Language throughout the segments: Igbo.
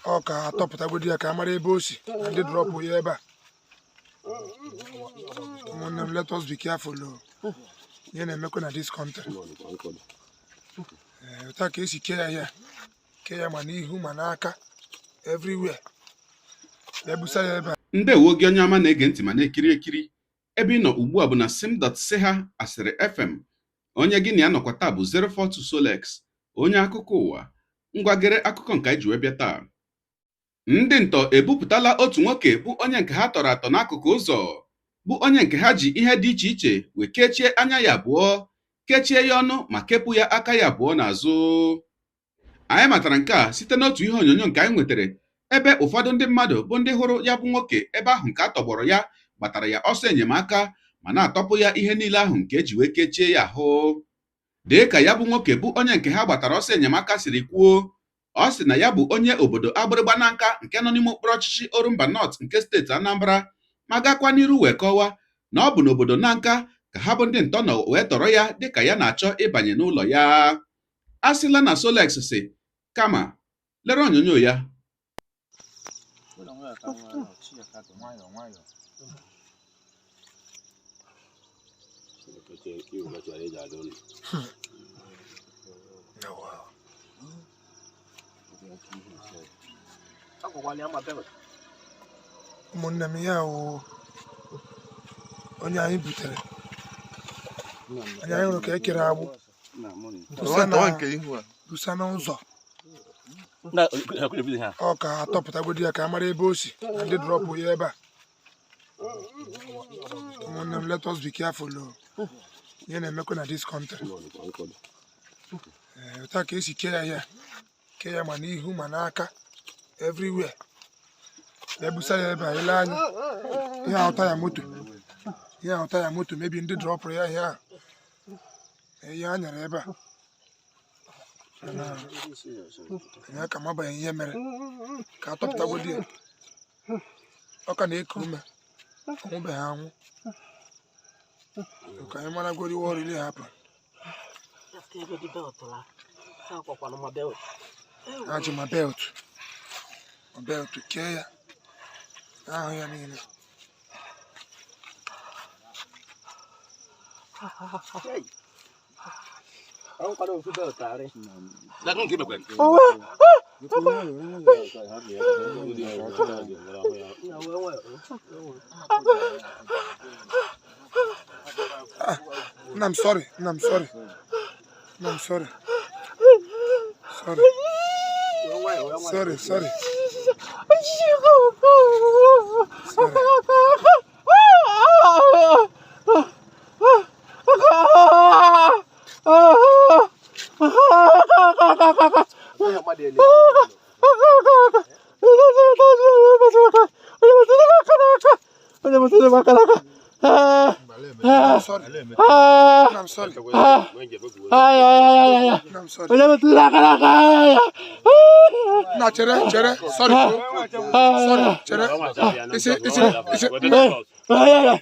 ọ ka atọpụtagodi ya ka a mara ebe o si na ndị drọpụ ya ebe a. Ụmụnne m, let us be careful ihe na-emekwa na this country. Otu a ka esi kee ya ma n'ihu ma n'aka everywhere. Ebusa ya ebe a. Ndewo gị onye ọma na-ege ntị ma na-ekiri ekiri. Ebe ị nọ ugbu a bụ na sim.seha asịrị FM. Onye gị na ya nọkwa taa bụ 042 Solex, onye akụkọ ụwa. Ngwagere akụkọ nke anyị ji wee bịa taa. Ndị ntọ ebupụtala otu nwoke bụ onye nke ha tọrọ atọ n'akụkụ ụzọ, bụ onye nke ha ji ihe dị iche iche wee kechie anya ya abụọ, kechie ya ọnụ ma kepụ ya aka ya abụọ n'azụ. Anyị matara nke a site n'otu ihe onyonyo nke anyị nwetara, ebe ụfọdụ ndị mmadụ bụ ndị hụrụ ya bụ nwoke ebe ahụ nke a tọgbọrọ ya gbatara ya ọsọ enyemaka ma na-atọpụ ya ihe niile ahụ nke eji wee kechie ya ahụ. Dee ka ya bụ nwoke bụ onye nke ha gbatara ọsọ enyemaka siri kwuo, ọ sị na ya bụ onye obodo Agbịrịgba na nka nke nọ n'ime okpuru ọchịchị Orumba North nke steeti Anambra, ma gakwa n'iru wee kọwaa na ọ bụ n'obodo na nka ka ha bụ ndị ntọ nọ wee tọrọ ya dịka ya na-achọ ịbanye n'ụlọ ya. A sịla na Solex si kama lere onyonyo ya. Ụmụnne m, ya onye anyị butere, onye anyị hụrụ ka e kere agbụ busa n'ụzọ. Ọ ka atọpụtagodi ya ka a mara ebe o si na ndị drọpụ ya ebe a. Ụmụnne m, let us be careful ihe na-emekwa na this country. Otu a ka esi kee ya ma n'ihu ma n'aka everywhere. Ebusa ya ebe a. Ile anya ihe ahụta ya moto mebi ndị drọpụrụ ya ihe a nyere ebe a. Ya ka mabaghị ihe mere ka atọpụtagodi ya. Ọ ka na-eku ume, ọ nwụbeghị anwụ. Ka anyị maragodi what really happened. Aji ma belt kee ya ahụ ya niile. I'm sorry. No, chere. Sorry.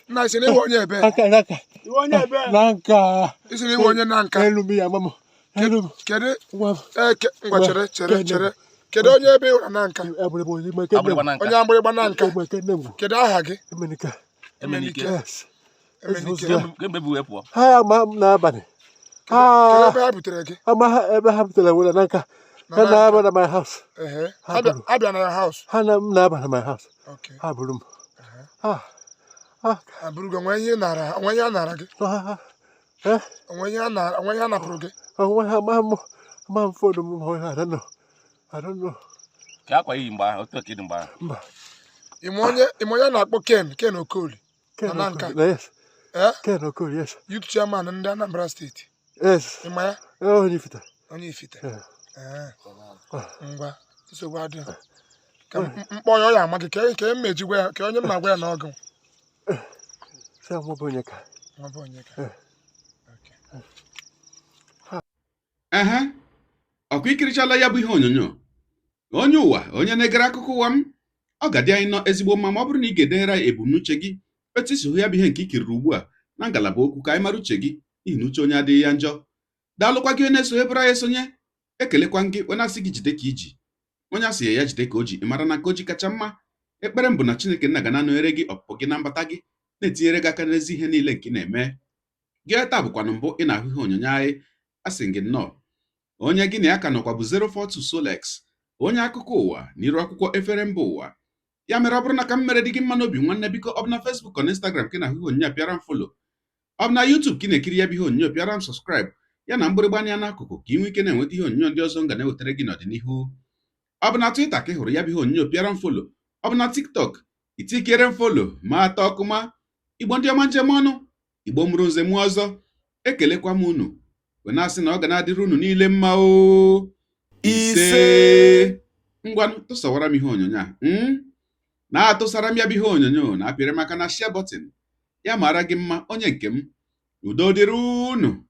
No, isi na onye ebe. Nanka. Isi na onye nanka. Elumi ya mama. Elumi. Kedu? Chere. Kedu onye ebe ụra nanka? Onye Agbịrịgba na nka. Kedu aha gị? Emenike. Yes. Ha ma n'abalị. Ebe ha butere gị? Ebe ha butere wụla n'aka. Ha na-aba na my house. Ha bịa na your house? Ha na-aba na my house. Ha buru m. Ha buru gị. Onwe ihe a nara gị? Onwe ihe a napụrụ gị? Ma m fọdụ m. I don't know. Ka akwa iyi mgbe otu okedi mgbe ahụ. Mba. Ime onye na-akpọ Ken Okoli. Yes. Ken Okoli, yes. Youth chairman ndị Anambra State. Yes. Ime ya? Onye Ifite. Ngwa, nsogbu adịghị. Ka mkpọ ya ama gị ka mmeji gwa ya, ka onye m na-agwa ya n'ọgụ. Nwa bụ onye ka. Ọkụ ikirichala ya bụ ihe onyonyo. Onye ụwa, onye na-egere akụkọ ụwa m, ọ ga-adị anyị nọ ezigbo mma ma ọ bụrụ na ị ga-edegara ebumnuche gị etu isi hụ ya bụ ihe nke ikiriri ugbu a na ngalaba okwu ka anyị mara uche gị n'ihi na uche onye adịghị ya njọ. Daalụkwa gị onye na-esonye bụrụ anyị esonye. Ekelekwa gị wee na-asị gị jide ka iji. onye a sị ya jide ka o ji ịmara na ka o ji kacha mma. Ekpere m bụ na Chineke nna ga na-anọnyere gị ọpụpụ gị na mbata gị, na-etinyere gị aka n'ezi ihe niile nke ị na-eme. Gị taa bụkwanụ mbụ ị na-ahụ ihe onyonyo anyị, a sị gị nnọọ. Onye gị na ya ka nọkwa bụ 042 Solex, onye akụkọ ụwa n'iru akwụkwọ efere mba ụwa. Ya mere ọ bụrụ na ka m mere dị gị mma n'obi nwanne, biko ọ bụ na Facebook na Instagram ka ị na-ahụ ihe onyonyo pịara m folo, ọ bụ na YouTube ka ị na-ekiri ya bụ ihe onyonyo pịara m sọskraịb, ya na mgbịrịgba anya n'akụkụ ka ị nwee ike na-enweta ihe onyonyo ndị ọzọ m ga na-ewetara gị n'ọdịnihu. Ọ bụ na Twitter ka ị hụrụ ya bụ ihe onyonyo pịara m folo, ọ bụ na TikTok itikere m folo ma atọ ọkụma. Igbo ndị ọma njem ọnụ, Igbo mụrụ nze mụ ọzọ, ekelekwa m unu wee na-asị na ọ ga na-adịrị unu niile mma o. Ise ngwanụ tụsawara m ihe onyonyo a na-atụsara m ya bụ ihe onyonyo na apịrị maka na share button. Ya mara gị mma onye nke m, udo dịrị unu.